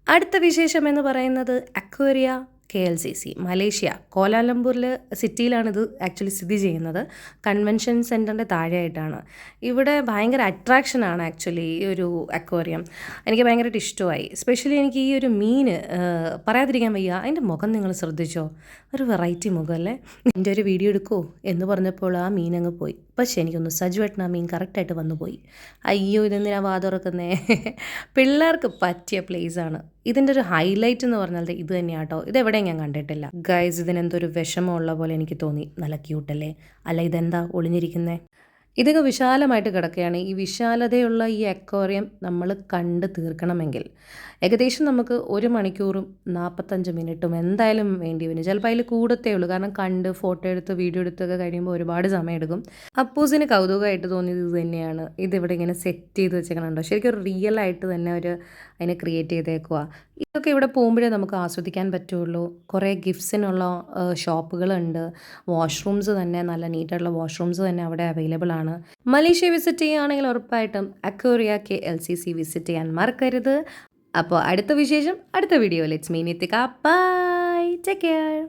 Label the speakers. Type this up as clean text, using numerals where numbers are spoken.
Speaker 1: അടുത്ത വിശേഷം എന്ന് പറയുന്നത് അക്വേറിയ KLCC മലേഷ്യ കോലാലംപൂരിൽ സിറ്റിയിലാണിത് ആക്ച്വലി സ്ഥിതി ചെയ്യുന്നത്. കൺവെൻഷൻ സെൻറ്ററിൻ്റെ താഴെയായിട്ടാണ്. ഇവിടെ ഭയങ്കര അട്രാക്ഷനാണ് ആക്ച്വലി ഈ ഒരു അക്വേറിയം. എനിക്ക് ഭയങ്കരമായിട്ട് ഇഷ്ടമായി. സ്പെഷ്യലി എനിക്ക് ഈ ഒരു മീന് പറയാതിരിക്കാൻ വയ്യ. അതിൻ്റെ മുഖം നിങ്ങൾ ശ്രദ്ധിച്ചോ? ഒരു വെറൈറ്റി മുഖമല്ലേ? എൻ്റെ ഒരു വീഡിയോ എടുക്കുമോ എന്ന് പറഞ്ഞപ്പോൾ ആ മീനങ്ങ് പോയി. പക്ഷേ എനിക്കൊന്ന് സജുവേട്ടൻ ആ മീൻ കറക്റ്റായിട്ട് വന്നു പോയി. അയ്യോ, ഇതെന്തിനാ വാതുറക്കുന്നേ? പിള്ളേർക്ക് പറ്റിയ പ്ലേസാണ്. ഇതിൻ്റെ ഒരു ഹൈലൈറ്റ് എന്ന് പറഞ്ഞാൽ ഇത് തന്നെയാണ് കേട്ടോ. ഇതെവിടെയും ഞാൻ കണ്ടിട്ടില്ല ഗൈസ്. ഇതിനെന്തൊരു വിഷമമുള്ള പോലെ എനിക്ക് തോന്നി. നല്ല ക്യൂട്ടല്ലേ? അല്ല, ഇതെന്താ ഒളിഞ്ഞിരിക്കുന്നേ? ഇതൊക്കെ വിശാലമായിട്ട് കിടക്കുകയാണ്. ഈ വിശാലതയുള്ള ഈ അക്വേറിയം നമ്മൾ കണ്ട് തീർക്കണമെങ്കിൽ ഏകദേശം നമുക്ക് 1 മണിക്കൂറും 45 മിനിറ്റും എന്തായാലും വേണ്ടി വരും. ചിലപ്പോൾ അതിൽ കൂടത്തേ ഉള്ളൂ. കാരണം കണ്ട് ഫോട്ടോ എടുത്ത് വീഡിയോ എടുത്തൊക്കെ കഴിയുമ്പോൾ ഒരുപാട് സമയം എടുക്കും. അപ്പൂസിന് കൗതുകമായിട്ട് തോന്നിയത് ഇത് തന്നെയാണ്. ഇതിവിടെ ഇങ്ങനെ സെറ്റ് ചെയ്ത് വെച്ചേക്കണുണ്ടോ? ശരിക്കും ഒരു റിയൽ ആയിട്ട് തന്നെ അതിനെ ക്രിയേറ്റ് ചെയ്തേക്കുക. ഇതൊക്കെ ഇവിടെ പോകുമ്പോഴേ നമുക്ക് ആസ്വദിക്കാൻ പറ്റുള്ളൂ. കുറേ ഗിഫ്റ്റ്സിനുള്ള ഷോപ്പുകളുണ്ട്. വാഷ്റൂംസ് തന്നെ നല്ല നീറ്റായിട്ടുള്ള വാഷ്റൂംസ് തന്നെ അവിടെ അവൈലബിൾ ആണ്. മലേഷ്യ വിസിറ്റ് ചെയ്യുകയാണെങ്കിൽ ഉറപ്പായിട്ടും അക്വേറിയ KLCC വിസിറ്റ് ചെയ്യാൻ മറക്കരുത്. അപ്പോൾ അടുത്ത വിശേഷം അടുത്ത video. Let's meet Nithika. Bye, take care.